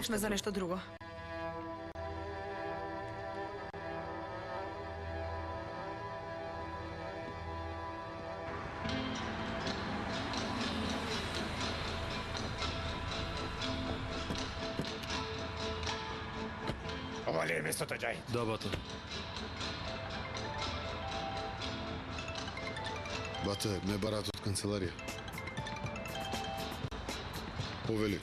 Зборувавме за нешто друго. Ова ли е местото, Џајд? Да, бато. Бате, ме барат од канцеларија. Повели.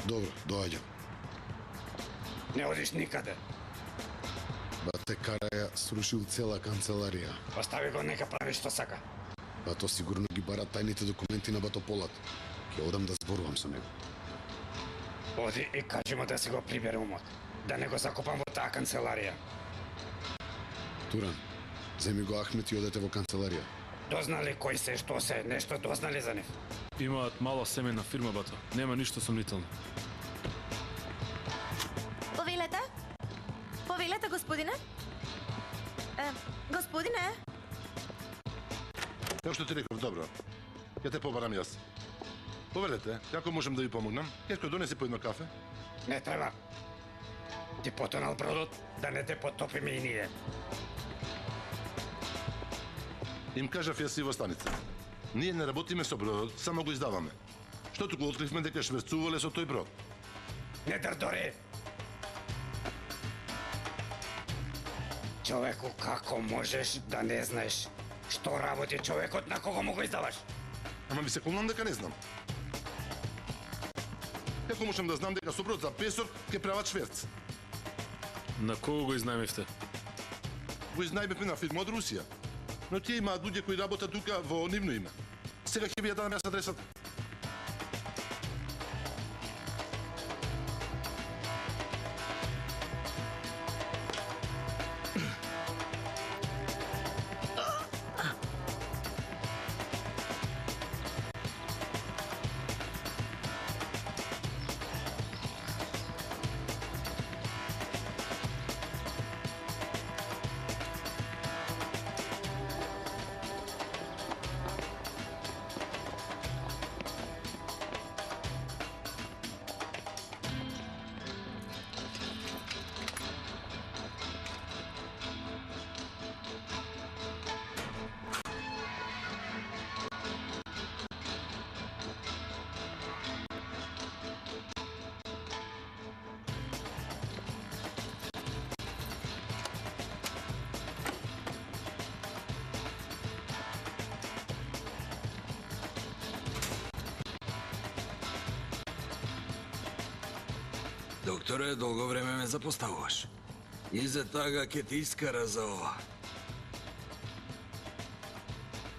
Добро, доаѓам. Не одиш никаде. Бате, Караја срушил цела канцеларија. Остави го, нека прави што сака. Бато сигурно ги барат тајните документи на Батополат. Ќе одам да зборувам со него. Оди и кажи му да си го прибере умот. Да не го закопам во таа канцеларија. Туран, земи го Ахмет и одете во канцеларија. Дознали кој се, што се, нешто дознали за нив? Имаат мала семејна фирма, бато. Нема ништо сомнително. Повелете? Повелете, господине? Господине? Како што ти реков, добро. Ќе те побарам јас. Повелете, како можем да ви помогнам? Кетко, донеси по едно кафе? Не треба. Ти потонал бродот, да не те потопиме и ние. Им кажав јас и во станица. Ние не работиме со бродот, само го издаваме. Што туку откривме дека шверцувале со тој брод? Не дрдори! Човеку, како можеш да не знаеш што работи човекот на кого му го издаваш? Ама ви се колнам дека не знам. Како можам да знам дека со брод за песок ќе прават шверц? На кого го изнајмивте? Го изнајбевме на фирма од Русија. Но тие имаат луѓе кои работат тука во нивно име. Сега ќе ви ја дадам јас адресата. Докторе, долго време ме запоставуваш. И за тага ќе ти искара за ова.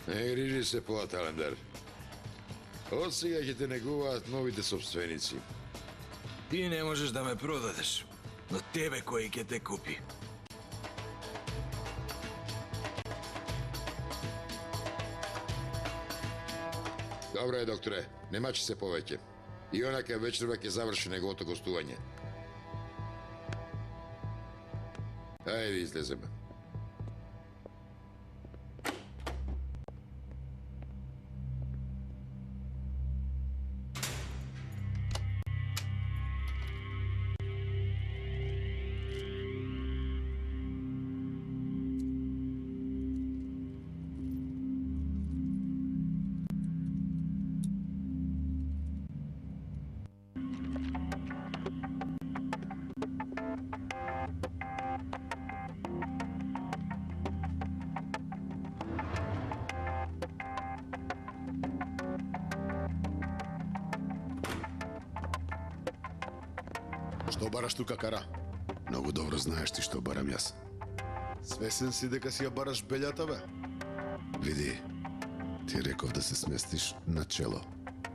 Не грижи се, Полат Алендар. Од сега ќе те негуваат новите собственици. Ти не можеш да ме продадеш, но тебе кој ќе те купи. Добро е, докторе, не мачи се повеќе. И онака вечерва ќе заврши неговото гостување. Ајде, излеземе. Што бараш тука, Кара? Многу добро знаеш ти што барам јас. Свесен си дека си ја бараш белјата, бе? Види, ти реков да се сместиш на чело.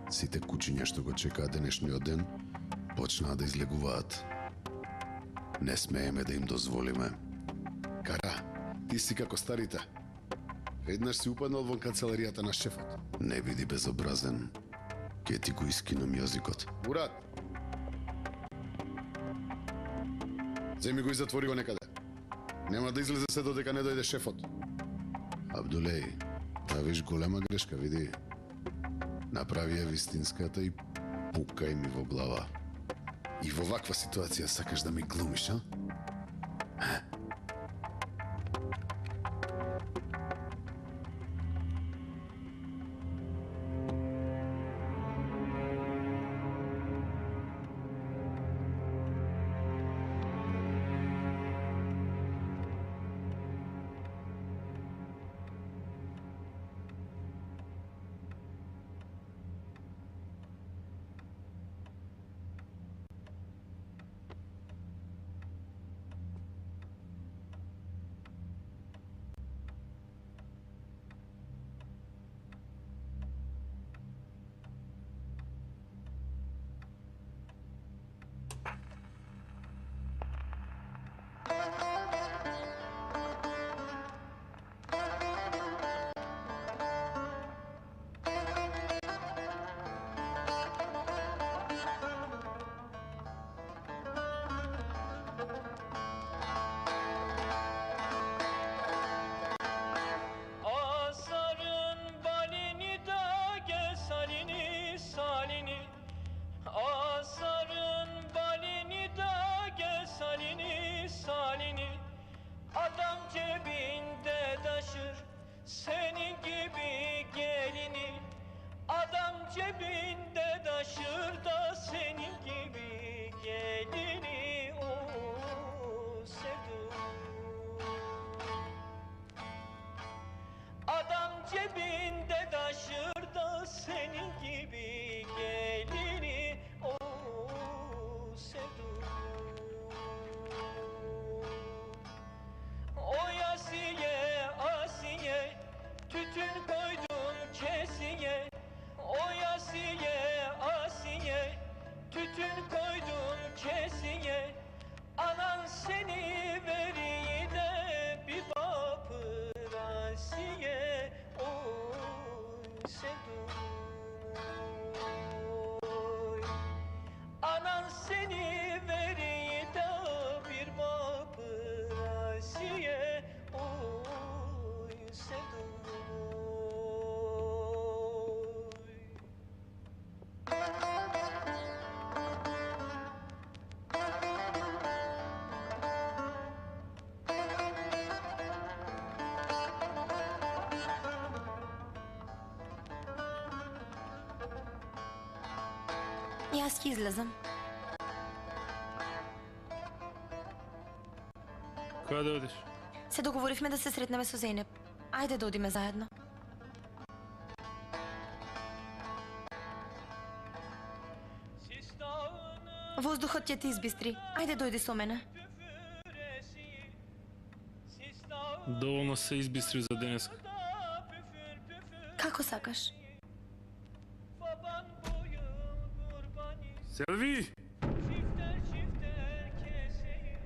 Сите кучиња што го чекаат денешниот ден, почнаа да излегуваат. Не смееме да им дозволиме. Кара, ти си како старите. Веднаш си упаднал во канцеларијата на шефот. Не биди безобразен. Ке ти го искинам јазикот. Мурат! Земи го и затвори го некаде. Нема да излезе се додека не дојде шефот. Абдулеј, правиш голема грешка, види. Направи ја вистинската и пукај ми во глава. И во ваква ситуација сакаш да ми глумиш, а? Asarın balini da gel salini salini. Asarın balini da gel salini salini. Adam cebinde taşır senin gibi gelini. Adam cebinde taşır da senin gibi gelini. Oo, sevdum. Adam cebinde taşır da senin gibi gelini. Oo, sevdum. O Asiye, Asiye, tütün koydum kesiye. O Asiye, Asiye, tütün koydum kesiye. Anan seni veriyi de bir vapır Asiye. Oy sevdum. Oy. Anan seni veriyi de bir vapır Asiye. Oy sevdum. И аз ќе излезам. Каде одиш? Се договоривме да се сретнеме со Зейнеп. Ајде да одиме заедно. Воздухот ќе ти избистри. Ајде дојди со мене. Доволно се избистри за денеска. Како сакаш. Baban boyun kurbani. Селви! Çifter çifter keseyim.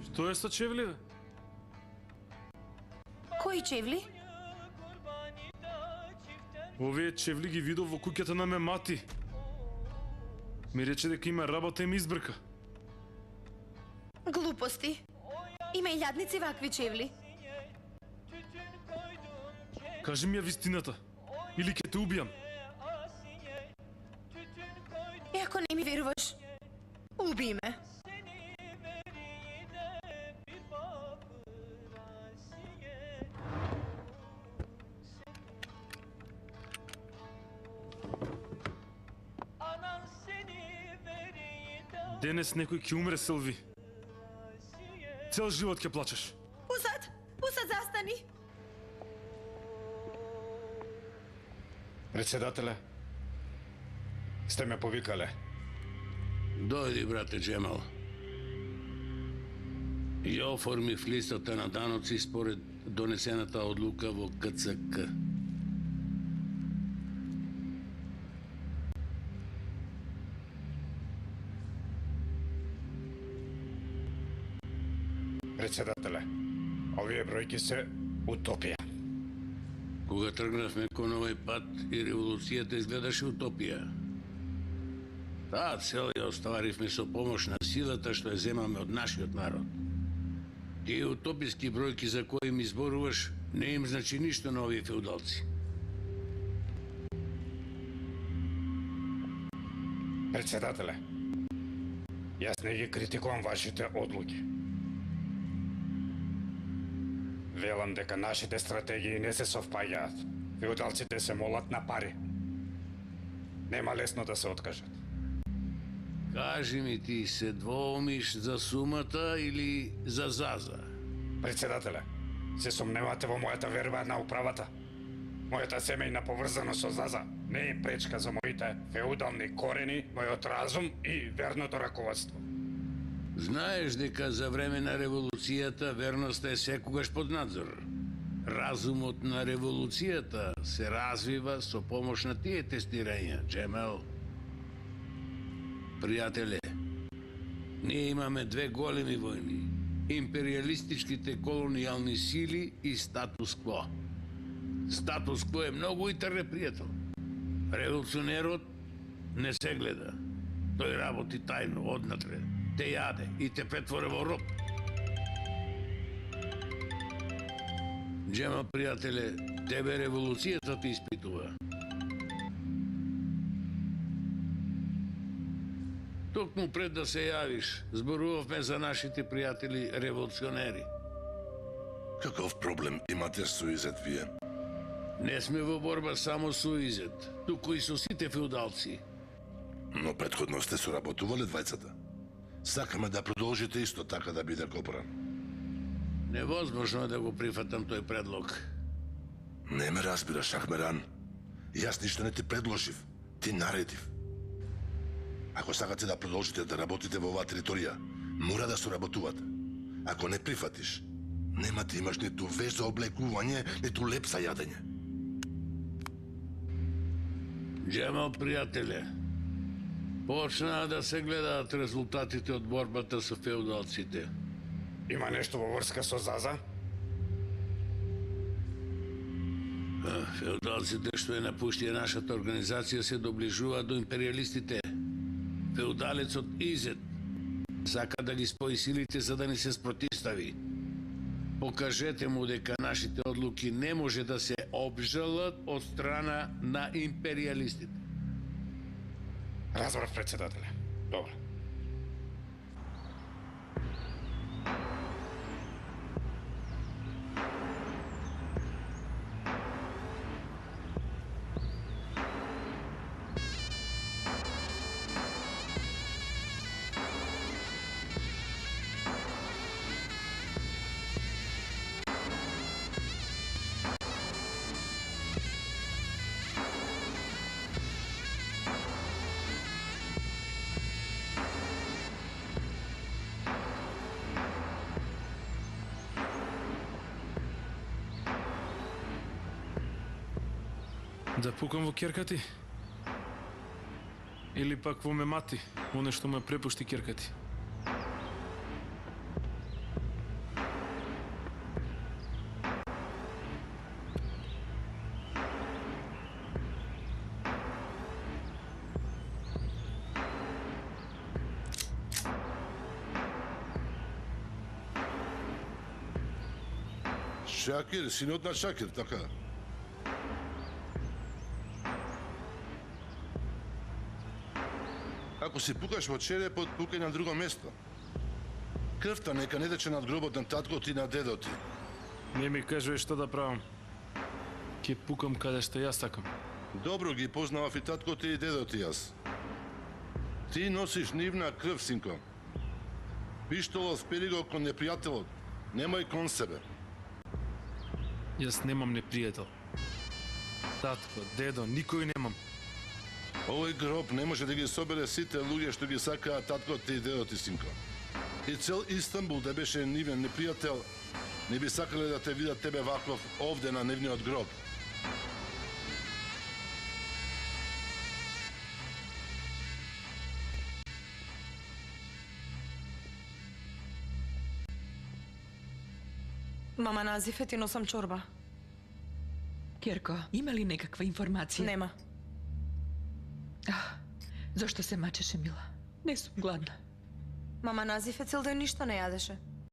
Што е со чевливе? Кои чевли? Kurbani da çifter. Овие чевли ги видов во куќата на мемати. Ми рече дека има работа и ми избрка. Глупости. Има илјадници вакви чевли. Tütün koydum Кажи ми ја вистината. Или ќе те убијам. Asiye. Tütün koydum И ако не ми веруваш, убий ме. seni veriyi de bir vapır Asiye. Anan seni veriyi de Денес некој ќе умре, Селви. Цел живот ќе плачеш. Пусат! Пусат, застани! Председателе, сте ме повикале. Дојди, брате Джемал. Ја оформив листата на даноци според донесената одлука во КЦК. Председателе, овие бројки се утопија. Кога тргнавме кон овој пат и револуцијата изгледаше утопија. Таа цел ја остваривме со помош на силата што ја земаме од нашиот народ. Тие утописки бројки за кои ми зборуваш не им значи ништо на овие феудалци. Председателе, јас не ги критикувам вашите одлуки. Велам дека нашите стратегии не се совпаѓаат. Феудалците се молат на пари. Нема лесно да се откажат. Кажи ми, ти се двоумиш за сумата или за Заза? Председателе, се сомневате во мојата верба на управата? Мојата семејна поврзаност со Заза не е пречка за моите феудални корени, мојот разум и верното раководство. Знаеш дека за време на револуцијата верноста е секогаш под надзор. Разумот на револуцијата се развива со помош на тие тестирања, Джемел. Пријателе, ние имаме две големи војни. Империалистичките колонијални сили и статус кво. Статус кво е многу итар непријател. Револуционерот не се гледа. Тој работи тајно, однатре. Те јаде и те претворе во роб. Джема, пријателе, тебе револуцијата ти испитува. Токму пред да се јавиш, зборувавме за нашите пријатели револуционери. Каков проблем имате со Изет вие? Не сме во борба само со Изет, туку и со сите феудалци. Но претходно сте соработувале двајцата. Сакаме да продолжите исто така да биде Копран. Невозможно е да го прифатам тој предлог. Не ме разбираш, Ахмеран. Јас ништо не ти предложив, ти наредив. Ако сакате да продолжите да работите во оваа територија, мора да соработувате. Ако не прифатиш, нема да имаш ниту веж за облекување, ниту леп за јадење. Джемал, пријателе, почнаа да се гледаат резултатите од борбата со феудалците. Има нешто во врска со Заза? Феудалците што ја напуштија нашата организација се доближуваат до империалистите. Феудалецот Изет сака да ги спои силите за да ни се спротивстави. Покажете му дека нашите одлуки не може да се обжалат од страна на империалистите. Разбрав, председателе. Добро. Да пукам во керкати? Или пак во мемати, оне што ме препушти керкати? Шакир, синот на Шакир, така. Ако си пукаш во черепот, пукај на друго место. Крвта нека не тече над гробот на таткот и на дедот ти. Не ми кажуваш што да правам. Ке пукам каде што јас сакам. Добро ги познавав и таткот и дедот ти јас. Ти носиш нивна крв, синко. Пиштолот впери го кон непријателот, немај кон себе. Јас немам непријател. Татко, дедо, никој немам. Овој гроб не може да ги собере сите луѓе што ги сакаат таткот ти и дедот ти, синко. И цел Истанбул да беше нивен непријател, не би сакале да те видат тебе ваков овде на нивниот гроб. Мама, Назиф, ти носам чорба. Керко, има ли некаква информација? Нема. Ah, Зошто се мачеше, Мила? Не сум гладна. Ама, Назиф, ти носам чорба. Керко, има ли некаква информација? Нема. Зошто се мачеше, Мила? Не сум гладна. Нема. Мама Назиф е цел ден ништо не јадеше.